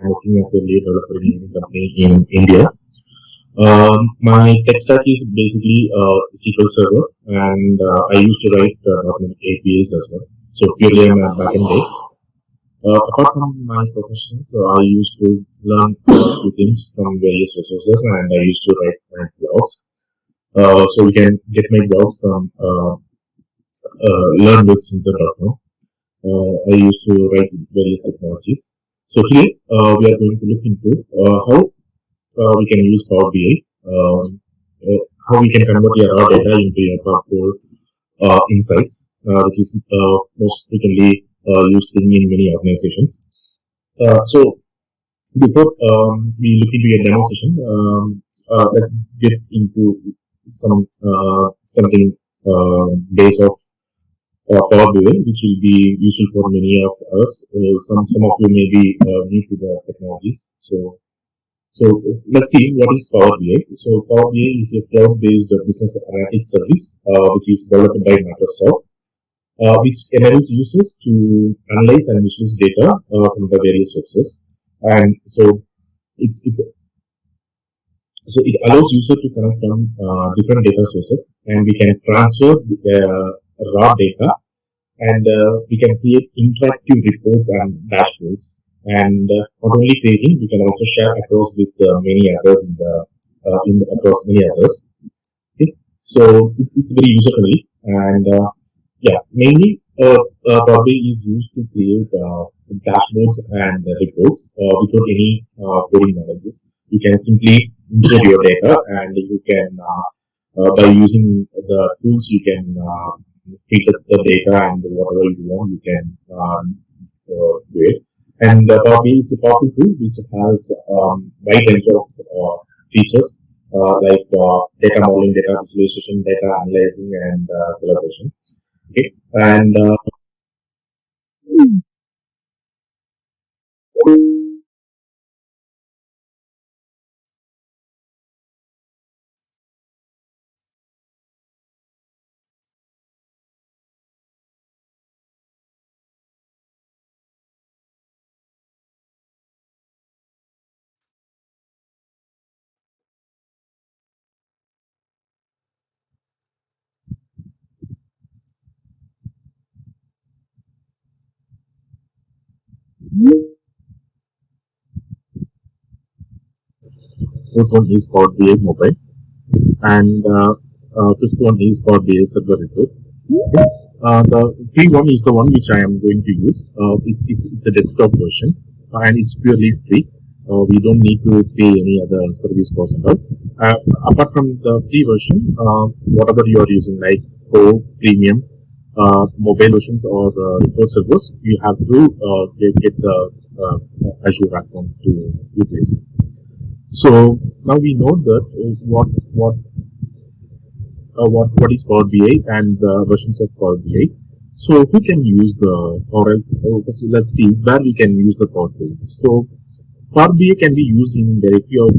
I'm working as a lead developer in a company in India. My tech stack is basically SQL Server, and I used to write .NET APIs as well. So purely I'm a backend guy. Apart from my profession, so I used to learn a few things from various resources, and I used to write my blogs. So we can get my blogs from learnwithsynthra.com. I used to write various technologies. So here we are going to look into how we can use Power BI, how we can convert your raw data into your Power insights, which is most frequently used in many organizations. So before we look into a demo session, let's get into something base of Power BI, which will be useful for many of us. Some of you may be new to the technologies. So let's see what is Power BI. So Power BI is a cloud-based business analytics service, which is developed by Microsoft, which enables users to analyze and visualize data from the various sources. And so it allows user to connect from different data sources, and we can transfer raw data, and we can create interactive reports and dashboards. And not only creating, we can also share across with many others across many others. Okay? So it's very user friendly, and mainly Power BI is used to create dashboards and reports without any coding knowledge. You can simply input your data, and you can by using the tools you can filter the data, and whatever you want you can do it. And Power BI is a powerful tool which has wide range of features like data modeling, data visualization, data analyzing, and collaboration. Okay, and fourth one is Power BI mobile, and fifth one is Power BI server report. Okay. The free one is the one which I am going to use. It's a desktop version, and it's purely free. We don't need to pay any other service cost and all. Apart from the free version, whatever you are using, like Pro, Premium, mobile versions or report servers, you have to get the Azure account to utilize. So now we know that what is Power BI and the versions of Power BI. So who can use let's see where we can use the Power BI. So Power BI can be used in directly of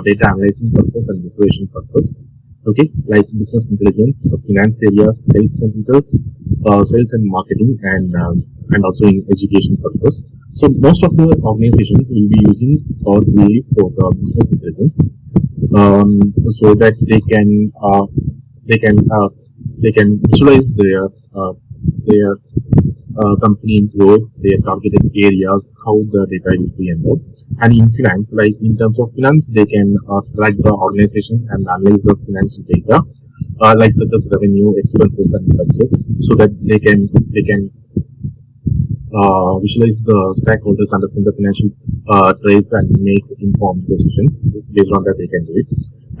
data analyzing purpose and visualization purpose. Okay, like business intelligence, finance areas, health centers, sales and marketing, and also in education purpose. So most of the organizations will be using Power BI for the business intelligence, so that they can visualize their company growth, their targeted areas, how the data will be enrolled. And in finance, like in terms of finance, they can track the organization and analyze the financial data, like such as revenue, expenses, and budgets, so that they can visualize the stakeholders, understand the financial trades, and make informed decisions. Based on that, they can do it.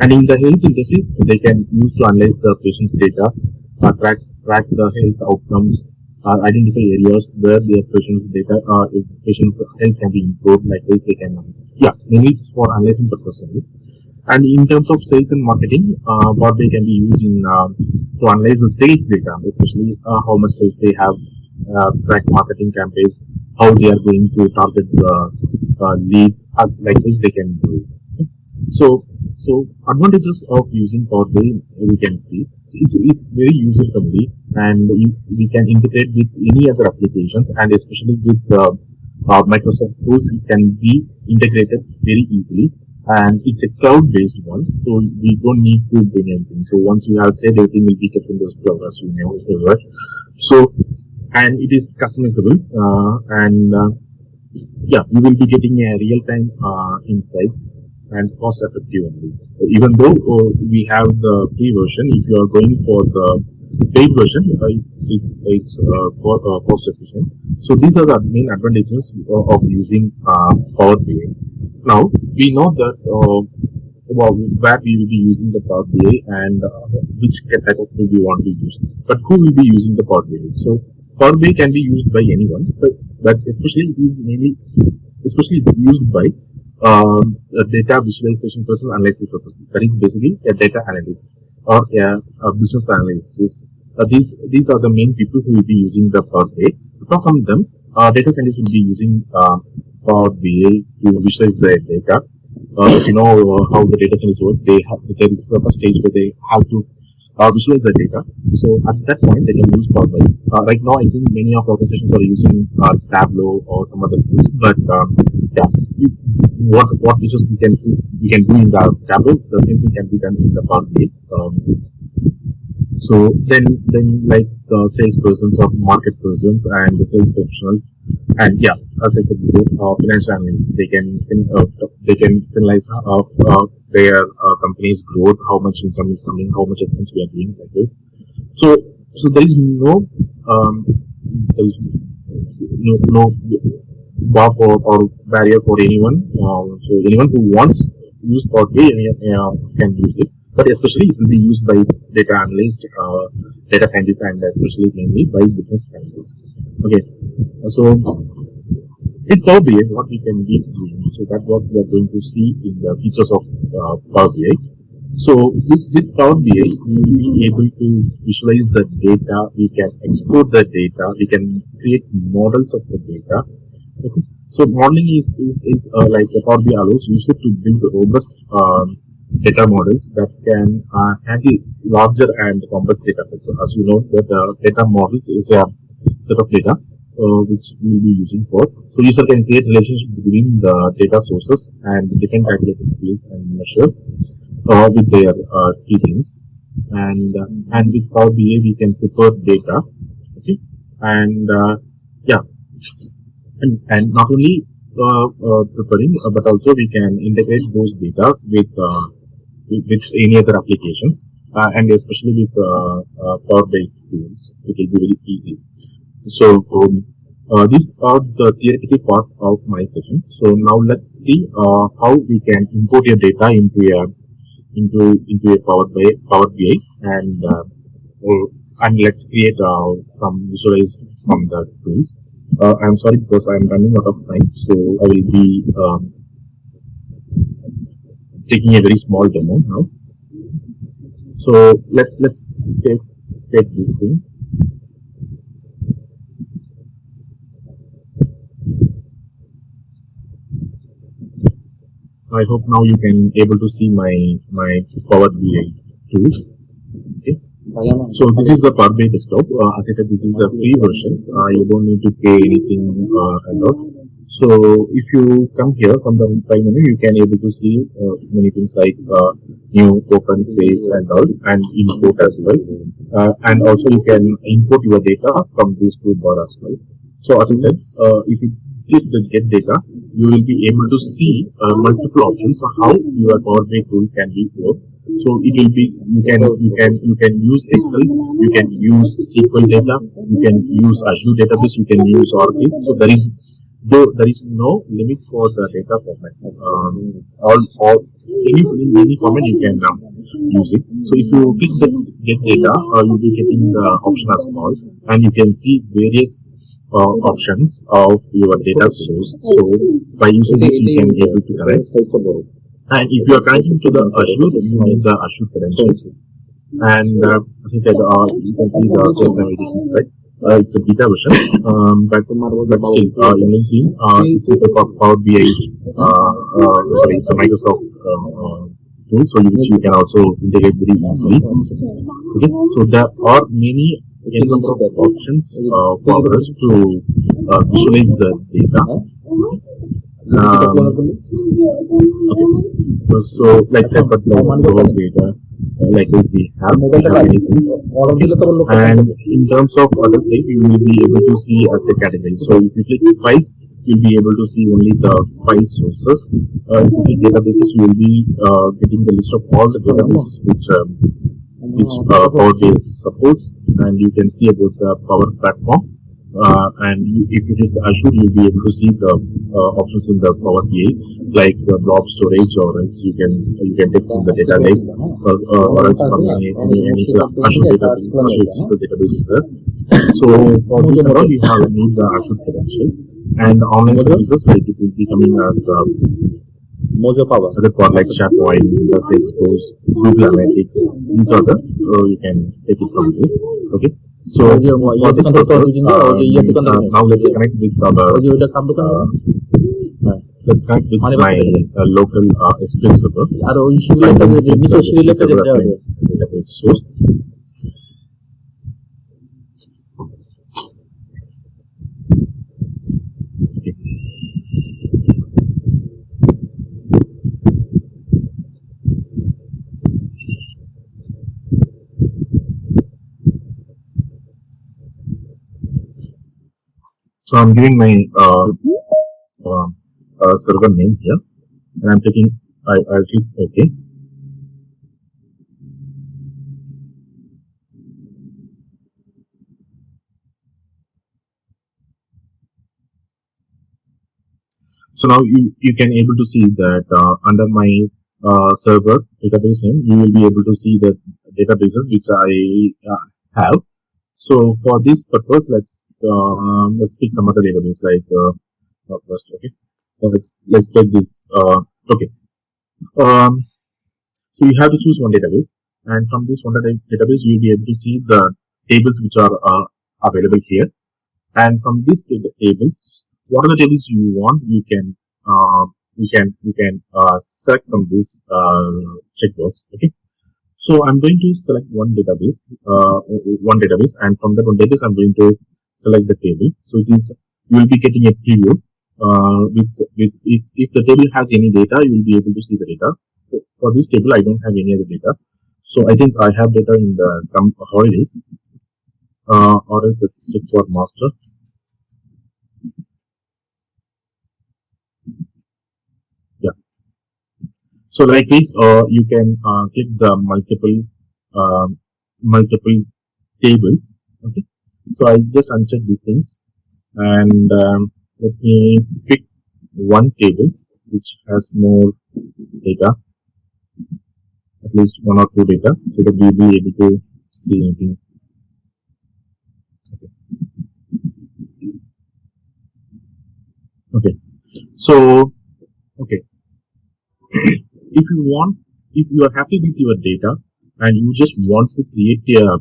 And in the health industries, they can use to analyze the patient's data, track the health outcomes, identify areas where their patient's data, if patient's health can be improved. Like this, they can, mainly it's for analyzing purpose only. And in terms of sales and marketing, what they can be used in to analyze the sales data, especially how much sales they have, track marketing campaigns, how they are going to target the leads. Like this, they can do it. Okay. So advantages of using Power BI, we can see it's very user friendly, and we can integrate with any other applications, and especially with Microsoft tools can be integrated very easily, and it's a cloud-based one, so we don't need to bring anything. So once you have said, everything will be kept in those cloud, as you know. So, and it is customizable, and yeah, you will be getting a real-time insights and cost-effective only. Even though we have the free version, if you are going for the paid version, it's cost-efficient. So these are the main advantages of using Power BI. Now we know that where we will be using the Power BI and which type of tool we want to use. But who will be using the Power BI? So Power BI can be used by anyone, but especially it's used by a data visualization person, analysis person. That is basically a data analyst or a business analyst. These are the main people who will be using the Power BI. Apart from them, data scientists will be using Power BI to visualize the data. If you know how the data scientists work, there is a stage where they have to visualize the data. So at that point, they can use Power BI. Right now, I think many of the organizations are using Tableau or some other tools. But yeah, what features we can do in the Tableau, the same thing can be done in the Power BI. So then like salespersons or market persons and the sales professionals, and yeah, as I said before, financial analysts, they can analyze their company's growth, how much income is coming, how much expense we are doing, like this. So there is no bar or barrier for anyone. So anyone who wants to use Power BI can use it. But especially it will be used by data analysts, data scientists, and especially mainly by business analysts. Okay, so with Power BI, what we can be doing, so that's what we are going to see in the features of Power BI. So with Power BI, we will be able to visualize the data, we can export the data, we can create models of the data. Okay, so modeling is like the Power BI allows users to build robust data models that can handle larger and complex data sets. So as you know, that data models is a set of data which we will be using for. So user can create relationship between the data sources and different calculated fields and measure with their key things. And with Power BI we can prepare data. Okay, and yeah, and not only preparing, but also we can integrate those data with any other applications, and especially with Power BI tools, it will be very easy. So these are the theoretical part of my session. So now let's see how we can import your data into a Power BI, and let's create some visualize from the tools. I'm sorry because I'm running out of time, so I will be taking a very small demo now. So let's take this thing. I hope now you can able to see my Power BI tool. Okay. So this is the Power BI desktop. As I said, this is a free version. You don't need to pay anything and all. So if you come here from the file menu, you can able to see many things like new, open, save, and all, and import as well. And also you can import your data from this toolbar as well. So as I said, if you click the get data, you will be able to see multiple options on how your Power BI tool can be worked. So it will be you can use Excel, you can use SQL data, you can use Azure database, you can use Oracle. So there is no limit for the data format. Any format you can use it. So if you click the get data, you'll be getting the option as well, and you can see various options of your data source. So by using this, you can be able to connect. And if you are connecting to the Azure, you need the Azure credentials. And as I said, you can see the source navigation, right? It's a beta version, but still, in LinkedIn, it's a Power BI, it's a Microsoft tool, so which you can also integrate very easily. Okay, so there are many n number of options for us to visualize the data. So like say for like data, like this we have many things. And in terms of other side, you will be able to see as a category. So if you click files, you'll be able to see only the file sources. If you click databases, you will be getting the list of all the databases which Power BI supports, and you can see about the Power Platform. And if you hit Azure, you'll be able to see the options in the Power BI, like the blob storage, or else you can take from the data lake, or else from any Azure database is there. So for this and all, you need the Azure credentials, and online services like it will be coming as the Mojo Power, other for like SharePoint, Salesforce, Google Analytics. These are the you can take it from this. Okay. So for this purpose, now let's connect with let's connect with my local SQL server. Database source. Okay. So I'm giving my server name here, and I'm taking I'll click OK. So now you can able to see that under my server database name, you will be able to see the databases which I have. So for this purpose, let's pick some other database like first. Okay, let's take this. Okay. So you have to choose one database, and from this one database, you'll be able to see the tables which are available here. And from these tables, what are the tables you want? You can select from this checkbox. Okay. So I'm going to select one database, and from that one database, I'm going to select the table. So it is, you will be getting a preview. If the table has any data, you will be able to see the data. For this table, I don't have any other data. So I think I have data in the holidays, or else let's check for master. Yeah. So like this, you can click the multiple tables. Okay. So I just uncheck these things, and let me pick one table which has more data, at least one or two data, so that we'll be able to see anything. Okay. So, okay. If you are happy with your data and you just want to create a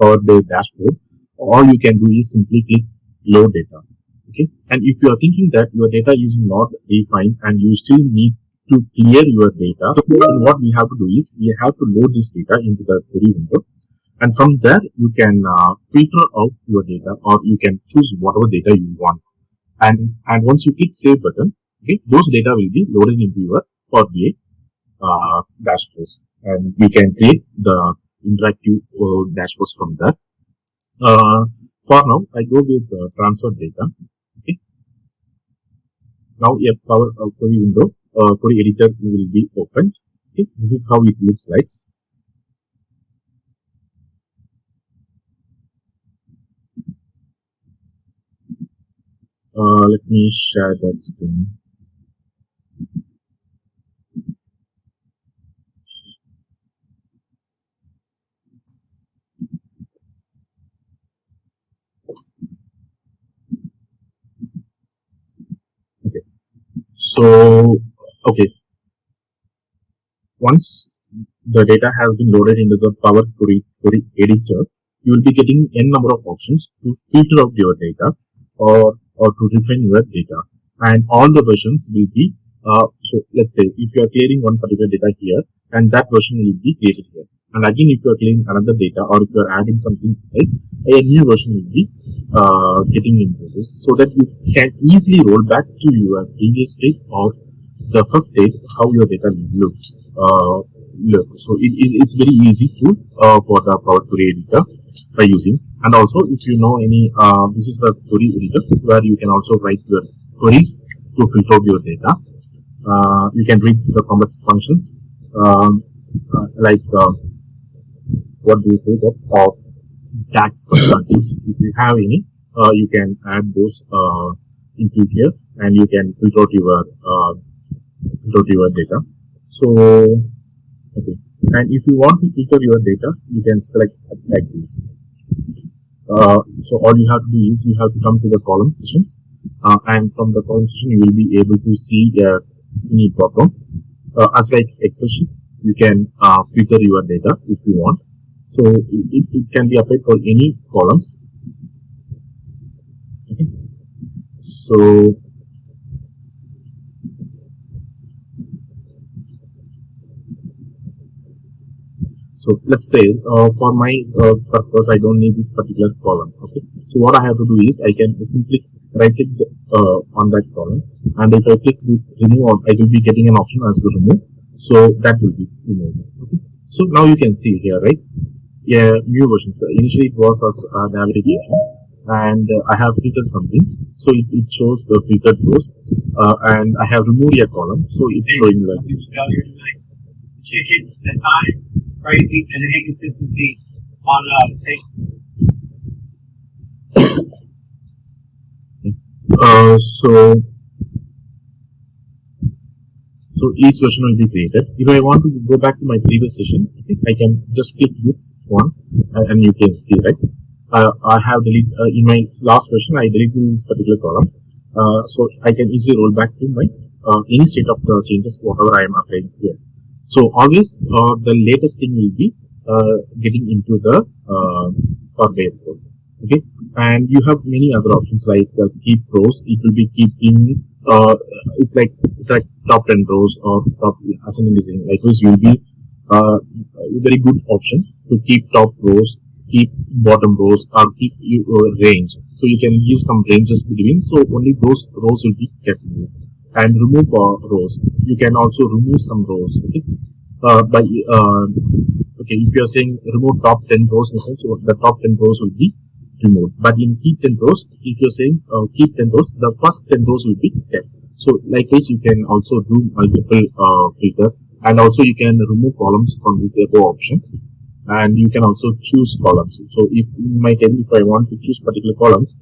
Power BI dashboard, all you can do is simply click load data. Okay. And if you are thinking that your data is not defined and you still need to clear your data, then what we have to do is we have to load this data into the query window, and from there you can filter out your data, or you can choose whatever data you want. And once you click save button, okay, those data will be loaded into your Power BI dashboards, and you can create the interactive dashboards from there. For now, I go with transfer data. Okay. Now a Power Query window, query editor will be opened. Okay. This is how it looks like. Let me share that screen. Okay. So, okay. Once the data has been loaded into the Power Query editor, you will be getting n number of options to filter out your data, or to refine your data, and all the versions will be so let's say if you are clearing one particular data here, and that version will be created here, And again, if you are cleaning another data or if you are adding something else, a new version will be getting into this, so that you can easily roll back to your previous state or the first state how your data looks. So it's very easy tool for the Power Query editor by using. And also, if you know any, this is the query editor where you can also write your queries to filter your data. You can read the complex functions like what do you say that tax functions. If you have any, you can add those into here, and you can filter your data. So okay, and if you want to filter your data, you can select like this. So all you have to do is you have to come to the column sessions, and from the column session you will be able to see a mini drop-down. As like Excel sheet, you can filter your data if you want. So it can be applied for any columns. Okay. So let's say for my purpose, I don't need this particular column. Okay. So what I have to do is I can simply right click on that column, and if I click remove, I will be getting an option as remove. So that will be removed. Okay. So now you can see here, right? Yeah, new version. So initially it was as navigation, and I have filtered something, so it shows the filtered rows, and I have removed a column, so it's showing like chicken, the time, crazy, and the inconsistency on the station. So each version will be created. If I want to go back to my previous session, okay, I can just click this one, and you can see, right? I have deleted in my last version. I deleted this particular column, so I can easily roll back to my any state of the changes whatever I am applying here. So always the latest thing will be getting into the Power BI code. Okay, and you have many other options like keep rows. It will be keeping it's like top 10 rows or top ascending descending. Likewise, will be a very good option to keep top rows, keep bottom rows, or keep range. So you can give some ranges between. So only those rows will be kept in this. And remove rows. You can also remove some rows. Okay. Okay, if you are saying remove top 10 rows, in a sense, so the top 10 rows will be removed. But in keep 10 rows, if you're saying keep 10 rows, the first 10 rows will be kept. So likewise, you can also do multiple filter, and also you can remove columns from this above option, and you can also choose columns. So if in my case, if I want to choose particular columns,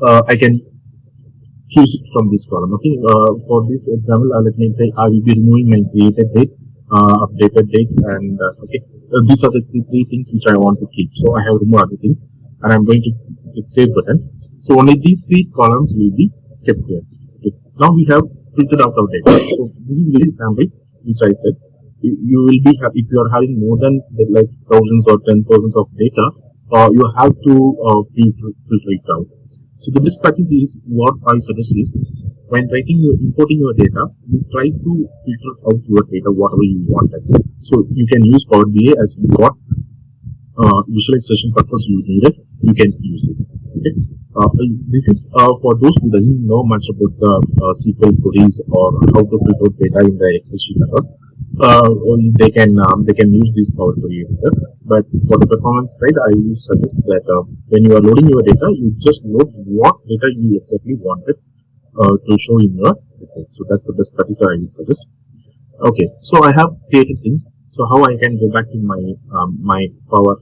I can choose it from this column. Okay, for this example, let me say I will be removing my created date, updated date, and okay, these are the three things which I want to keep. So I have removed other things, and I'm going to click save button. So only these three columns will be kept here. Okay. Now we have filtered out our data. So this is very sample, which I said. You will be if you are having more than like thousands or 10,000 of data, you have to filter it out. So the best practice is what I suggest is when importing your data, you try to filter out your data whatever you wanted. So you can use Power BI as what visualization purpose you need it, you can use it. Okay. This is for those who doesn't know much about the SQL queries or how to filter data in the Excel sheet at all. They can use this Power Query editor. But for the performance side, I will suggest that when you are loading your data, you just load what data you exactly wanted to show in your report. So that's the best practice I will suggest. Okay, so I have created things. So how I can go back to my my Power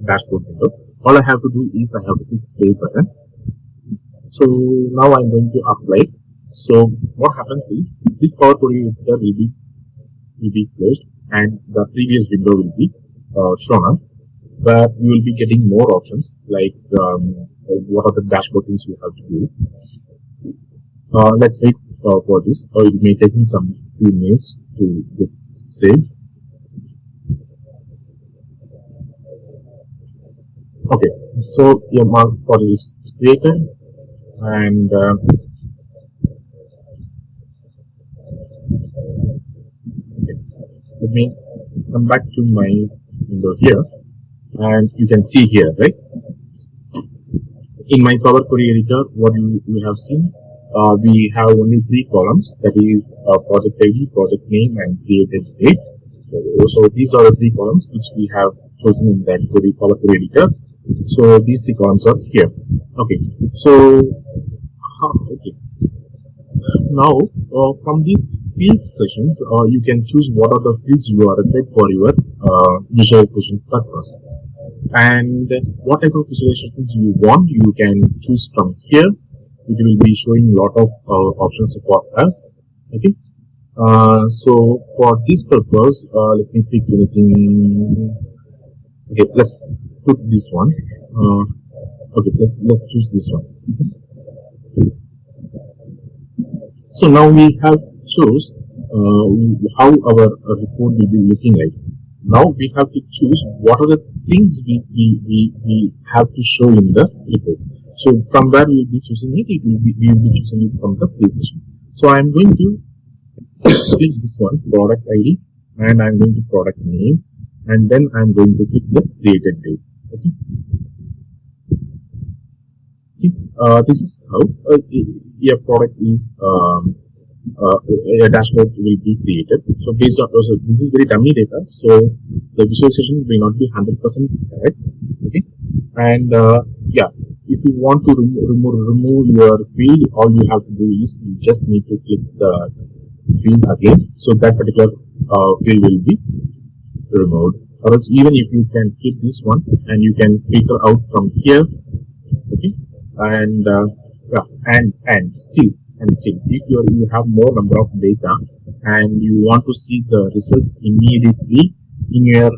dashboard window? All I have to do is I have to click save button. So now I'm going to apply. So what happens is this Power Query editor will be closed, and the previous window will be shown up, where you will be getting more options like what are the dashboard things you have to do. Let's wait for this, or it may take me some few minutes to get saved. Okay, so your mark for is created, and okay. Let me come back to my window here, and you can see here, right? In my Power Query editor, what you have seen, we have only 3 columns, that is project ID, project name, and created date. So these are the 3 columns which we have chosen in that Power Query editor. So these 3 columns are here. Okay. So okay. Now from these field sessions, you can choose what are the fields you are required for your visualization purpose. And what type of visualizations you want, you can choose from here. It will be showing a lot of options for us. Okay. So for this purpose, let me pick anything. Okay, let's put this one. Okay, let's choose this one. So now we have chose how our report will be looking like. Now we have to choose what are the things we have to show in the report. So from where we will be choosing it, we will be choosing it from the field session. So I am going to click this one, product ID, and I am going to product name, and then I am going to click the created date. Okay. See, this is how your product is. A dashboard will be created. So based on this is very dummy data, so the visualization may not be 100% correct. Okay, and yeah, if you want to remove your field, all you have to do is you just need to click the field again, so that particular field will be removed. Or else, even if you can keep this one and you can filter out from here. Okay, and yeah, and still, if you have more number of data and you want to see the results immediately in your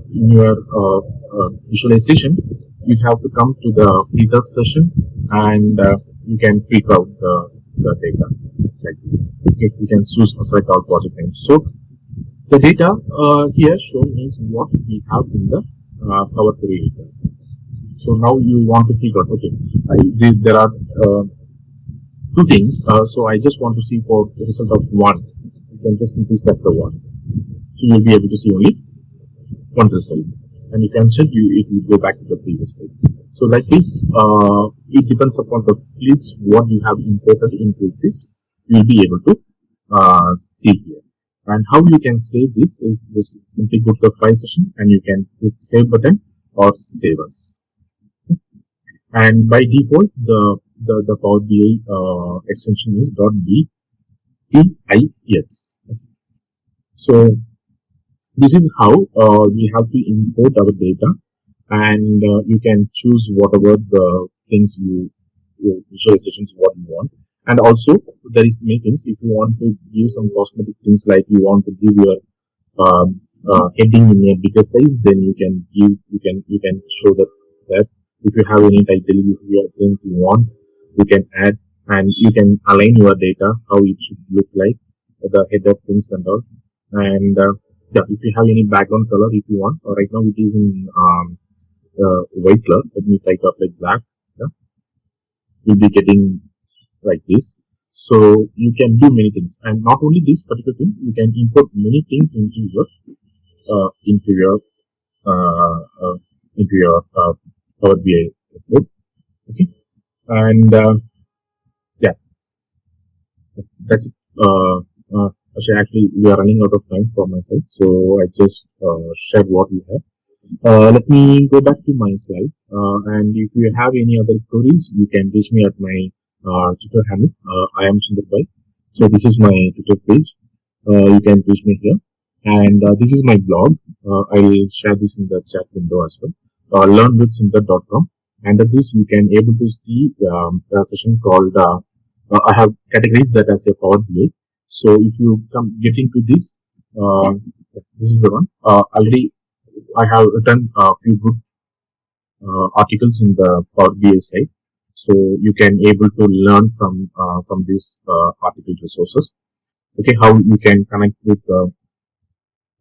visualization, you have to come to the filter session and you can filter out the data like this. Okay, you can select all project names. So the data here shown is what we have in the Power Query data. So now you want to figure out, okay, there are 2 things. So I just want to see for the result of 1. You can just simply select the 1. So you'll be able to see only 1 result. And you can check, it will go back to the previous page. So like this, it depends upon the fields what you have imported into this. You will be able to see here. And how you can save this is just simply go to the file session and you can click save button or save as. And by default, the Power BI extension is .bpix. So this is how we have to import our data, and you can choose whatever the things your visualizations what you want. And also there is many things. If you want to give some cosmetic things, like you want to give your heading in a bigger size, then you can show that. If you have any title, if you have things you want, you can add, and you can align your data how it should look like, the header things and all. And yeah, if you have any background color, if you want, right now it is in white color. Let me try to apply black. Yeah. You'll be getting like this. So you can do many things, and not only this particular thing, you can import many things into your Power BI report. Okay, and yeah, that's it. Actually, we are running out of time for my side, so I just shared what we have. Let me go back to my slide, and if you have any other queries, you can reach me at my Twitter handle. I am Sundaram. So this is my Twitter page. You can reach me here, and this is my blog. I will share this in the chat window as well. Learnwithsundar.com. Under this, you can able to see a session called. I have categorized that as a Power BI. So if you get into this, this is the one. Already, I have written a few good articles in the Power BI site. So you can able to learn from these article resources. Okay, how you can connect with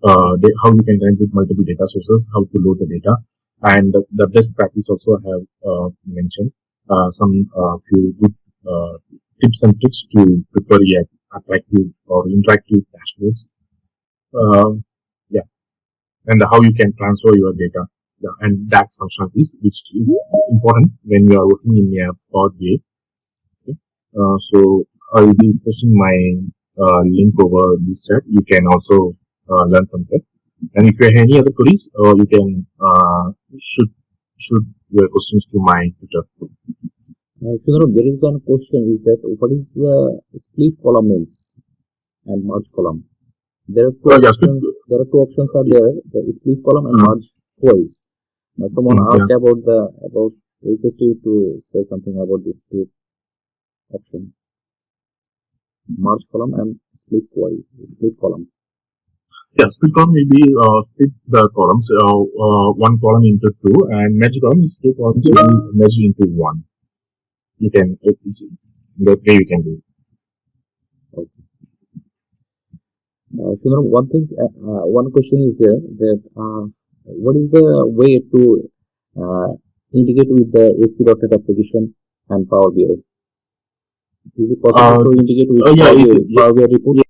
multiple data sources, how to load the data, and the best practice also I have mentioned some few good tips and tricks to prepare attractive or interactive dashboards. Yeah. and how you can transfer your data and DAX functionalities, which is important when you are working in a Power BI. Okay. So I will be posting my link over this chat. You can also learn from that. And if you have any other queries, you can shoot your questions to my Twitter. Sundaram, there is one question: is that what is the split column means and merge column? There are two options. There are two options are there: the split column and merge queries. Now, someone asked about request you to say something about these two option: merge column and split query. Split column. Yeah, split column will be split the columns, one column into two, and merge column is two columns will be merged into one. You can, it's that way you can do it. Okay. Sundaram, one question is there that what is the way to integrate with the ASP.NET application and Power BI? Is it possible to integrate with Power BI reports?